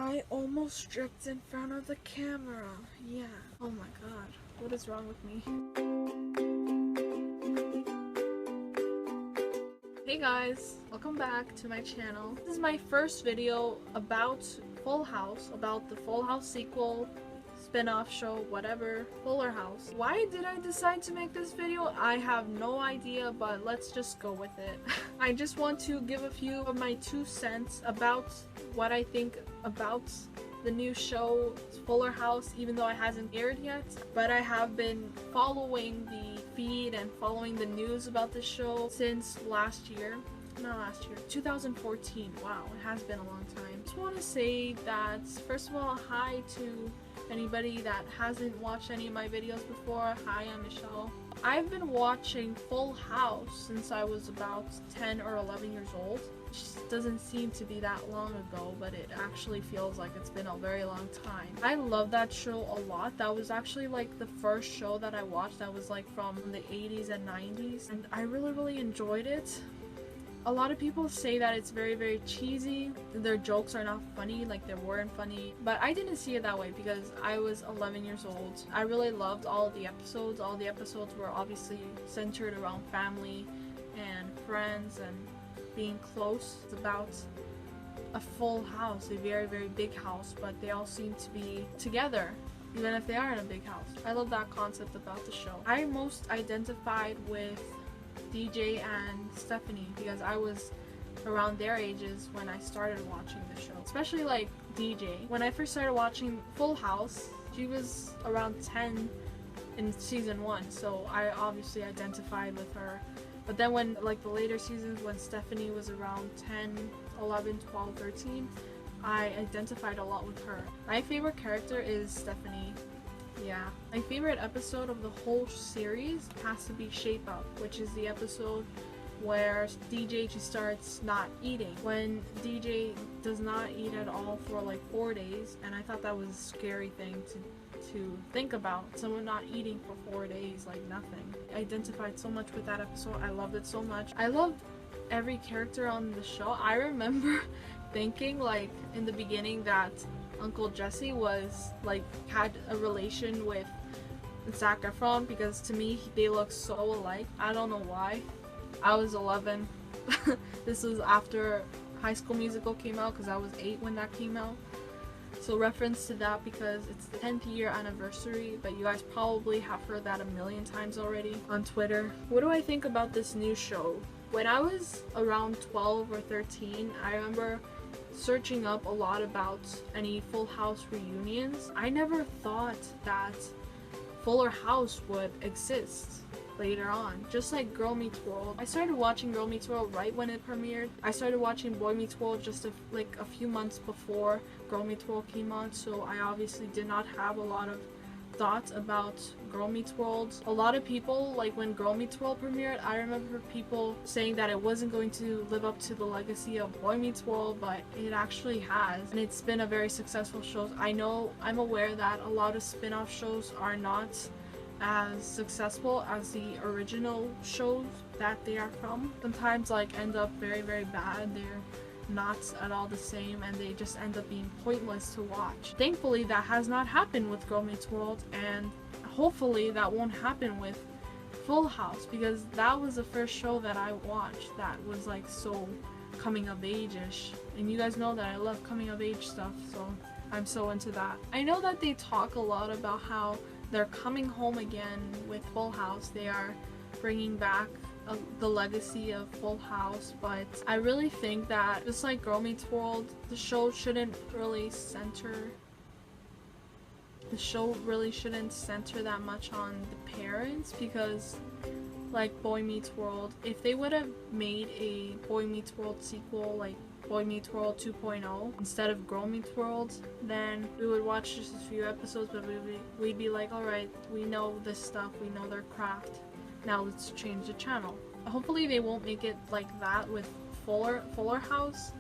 I almost tripped in front of the camera. Yeah. Oh my god. What is wrong with me? Hey guys, welcome back to my channel. This is my first video about Full House, about the Full House sequel, spin-off show, whatever, Fuller House. Why did I decide to make this video? I have no idea, but let's just go with it. I just want to give a few of my 2 cents about what I think about the new show Fuller House, even though it hasn't aired yet. But I have been following the feed and following the news about the show since last year. Not last year, 2014. Wow, it has been a long time. Just want to say that, first of all, hi to anybody that hasn't watched any of my videos before. Hi, I'm Michelle. I've been watching Full House since I was about 10 or 11 years old. Which doesn't seem to be that long ago, but it actually feels like it's been a very long time. I love that show a lot. That was actually like the first show that I watched that was like from the 80s and 90s, and I really enjoyed it. A lot of people say that it's very cheesy. Their jokes are not funny, like they weren't funny. But I didn't see it that way because I was 11 years old. I really loved all of the episodes. All the episodes were obviously centered around family and friends and being close. It's about a full house, a very big house, but they all seem to be together even if they are in a big house. I love that concept about the show. I most identified with DJ and Stephanie because I was around their ages when I started watching the show. Especially like DJ. When I first started watching Full House, she was around 10 in season 1, so I obviously identified with her. But then when like the later seasons, when Stephanie was around 10, 11, 12, 13, I identified a lot with her. My favorite character is Stephanie. Yeah. My favorite episode of the whole series has to be Shape Up, which is the episode where DJ just starts not eating. When DJ does not eat at all for like 4 days, and I thought that was a scary thing to think about. Someone not eating for 4 days, like nothing. I identified so much with that episode. I loved it so much. I loved every character on the show. I remember thinking like in the beginning that Uncle Jesse was like had a relation with Zac Efron because to me they look so alike. I don't know why. I was 11. This was after High School Musical came out because I was 8 when that came out. So reference to that because it's the 10th year anniversary, but you guys probably have heard that a million times already on Twitter. What do I think about this new show? When I was around 12 or 13, I remember searching up a lot about any Full House reunions. I never thought that Fuller House would exist later on, just like Girl Meets World. I started watching Girl Meets World right when it premiered. I started watching Boy Meets World just a few months before Girl Meets World came on, so I obviously did not have a lot of thoughts about Girl Meets World. A lot of people, like when Girl Meets World premiered, I remember people saying that it wasn't going to live up to the legacy of Boy Meets World, but it actually has, and it's been a very successful show. I'm aware that a lot of spin-off shows are not as successful as the original shows that they are from. Sometimes like end up very bad. They're not at all the same and they just end up being pointless to watch. Thankfully that has not happened with Girl Meets World, and hopefully that won't happen with Full House because that was the first show that I watched that was like so coming of age-ish, and you guys know that I love coming of age stuff, so I'm so into that. I know that they talk a lot about how they're coming home again with Full House. They are bringing back the legacy of Full House, but I really think that just like Girl Meets World, the show really shouldn't center that much on the parents, because like Boy Meets World, if they would have made a Boy Meets World sequel like Boy Meets World 2.0 instead of Girl Meets World, then we would watch just a few episodes, but we'd be like, alright, we know this stuff, we know their craft, now let's change the channel. Hopefully they won't make it like that with Fuller House,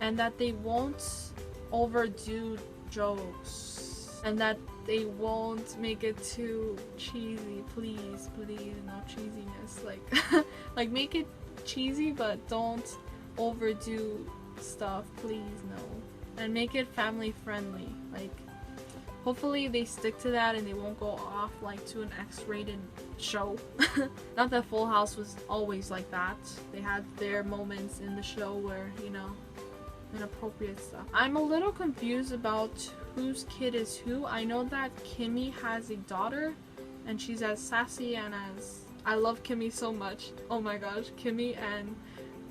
and that they won't overdo jokes, and that they won't make it too cheesy. Please, no cheesiness. Like like make it cheesy, but don't overdo stuff, please. No, and make it family friendly. Like, hopefully they stick to that and they won't go off like to an X-rated show. Not that Full House was always like that. They had their moments in the show where, you know, inappropriate stuff. I'm a little confused about whose kid is who. I know that Kimmy has a daughter and she's as sassy and as... I love Kimmy so much. Oh my gosh, Kimmy and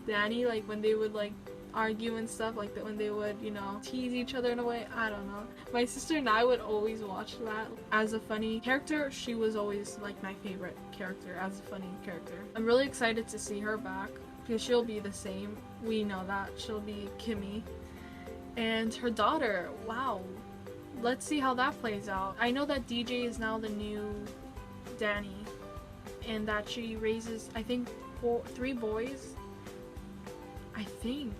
Danny, like when they would like argue and stuff, like that, when they would, you know, tease each other in a way. I don't know. My sister and I would always watch that. As a funny character, she was always like my favorite character as a funny character. I'm really excited to see her back because she'll be the same. We know that. She'll be Kimmy. And her daughter, wow. Let's see how that plays out. I know that DJ is now the new Danny and that she raises, I think, 3 boys. I think.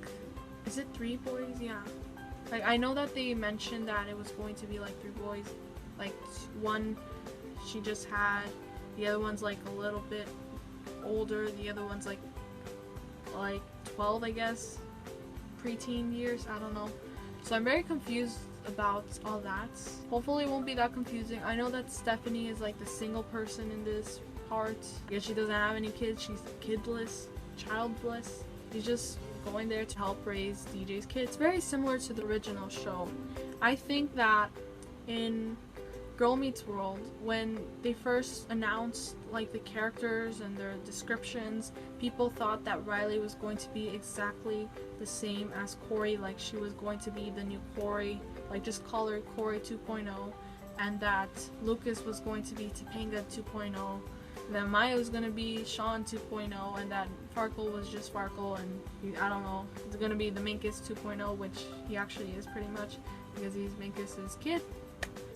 Is it 3 boys? Yeah. Like, I know that they mentioned that it was going to be like 3 boys. Like, one she just had, the other one's like a little bit older, the other one's like 12, I guess. Preteen years, I don't know. So I'm very confused about all that. Hopefully it won't be that confusing. I know that Stephanie is like the single person in this part. I guess she doesn't have any kids. She's kidless, childless. She's just going there to help raise DJ's kids. Very similar to the original show. I think that in Girl Meets World, when they first announced like the characters and their descriptions, people thought that Riley was going to be exactly the same as Corey, like she was going to be the new Corey, like just call her Corey 2.0, and that Lucas was going to be Topanga 2.0, that Maya was going to be Sean 2.0, and that Farkle was just Farkle, and I don't know, it's going to be the Minkus 2.0, which he actually is pretty much, because he's Minkus's kid.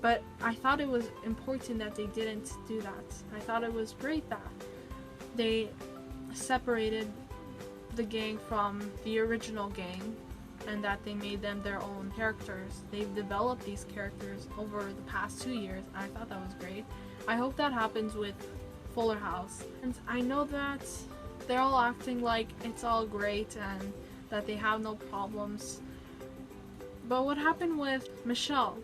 But I thought it was important that they didn't do that. I thought it was great that they separated the gang from the original gang and that they made them their own characters. They've developed these characters over the past 2 years. I thought that was great. I hope that happens with Fuller House. And I know that they're all acting like it's all great and that they have no problems. But what happened with Michelle?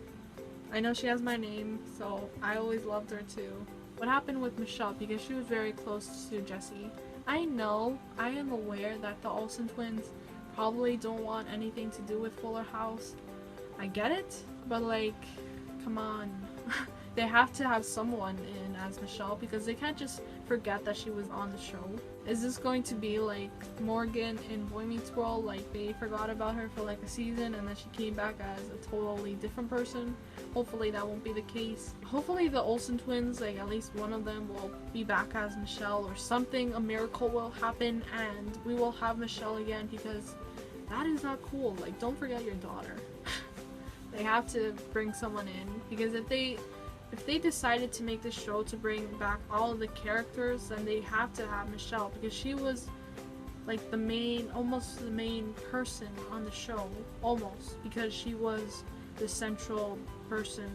I know she has my name, so I always loved her too. What happened with Michelle? Because she was very close to Jesse. I know, I am aware that the Olsen twins probably don't want anything to do with Fuller House. I get it, but like, come on. They have to have someone in as Michelle because they can't just forget that she was on the show. Is this going to be like Morgan in Boy Meets World, like they forgot about her for like a season and then she came back as a totally different person? Hopefully that won't be the case. Hopefully the Olsen twins, like at least one of them will be back as Michelle or something, a miracle will happen and we will have Michelle again because that is not cool. Like, don't forget your daughter. They have to bring someone in because if they decided to make the show to bring back all of the characters, then they have to have Michelle because she was like the main, almost the main person on the show, almost, because she was the central person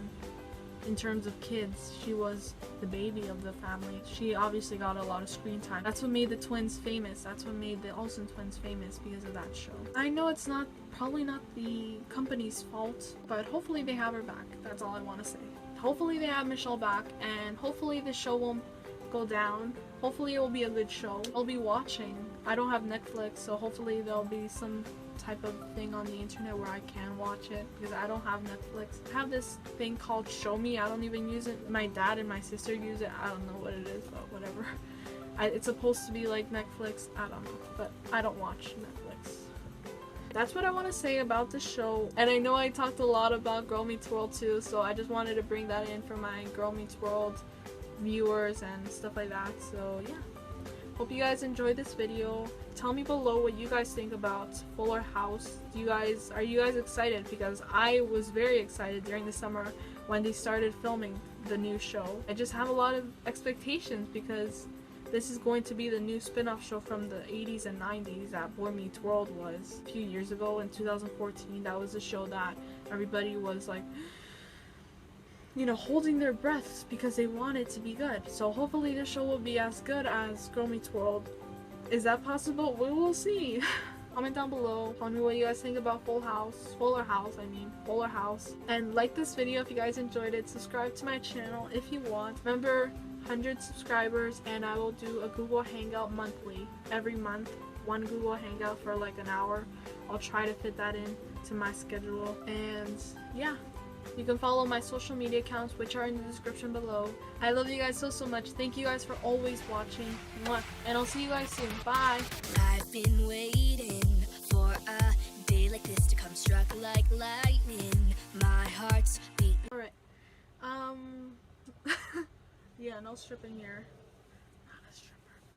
in terms of kids. She was the baby of the family. She obviously got a lot of screen time. That's what made the twins famous. That's what made the Olsen twins famous, because of that show. I know it's probably not the company's fault, but hopefully they have her back. That's all I want to say. Hopefully they have Michelle back, and hopefully the show won't go down. Hopefully it will be a good show. I'll be watching. I don't have Netflix, so hopefully there'll be some type of thing on the internet where I can watch it, because I don't have Netflix. I have this thing called Show Me. I don't even use it. My dad and my sister use it. I don't know what it is, but whatever. It's supposed to be like Netflix. I don't know, but I don't watch Netflix. That's what I want to say about the show. And I know I talked a lot about Girl Meets World too, so I just wanted to bring that in for my Girl Meets World viewers and stuff like that. So yeah, hope you guys enjoyed this video. Tell me below what you guys think about Fuller House. Are you guys excited? Because I was very excited during the summer when they started filming the new show. I just have a lot of expectations because this is going to be the new spin-off show from the 80s and 90s that Boy Meets World was a few years ago in 2014. That was a show that everybody was like, you know, holding their breaths because they want it to be good. So hopefully this show will be as good as Girl Meets World. Is that possible? We will see. comment down below. Tell me what you guys think about Fuller House, and like this video if you guys enjoyed it. Subscribe to my channel if you want. Remember, 100 subscribers and I will do a Google Hangout monthly. Every month, one Google Hangout for like an hour. I'll try to fit that in to my schedule. And yeah, you can follow my social media accounts, which are in the description below. I love you guys so much. Thank you guys for always watching. Mwah. And I'll see you guys soon. Bye. I've been waiting for a day like this to come, struck like lightning. My heart's beat. Alright. Yeah, no stripping here.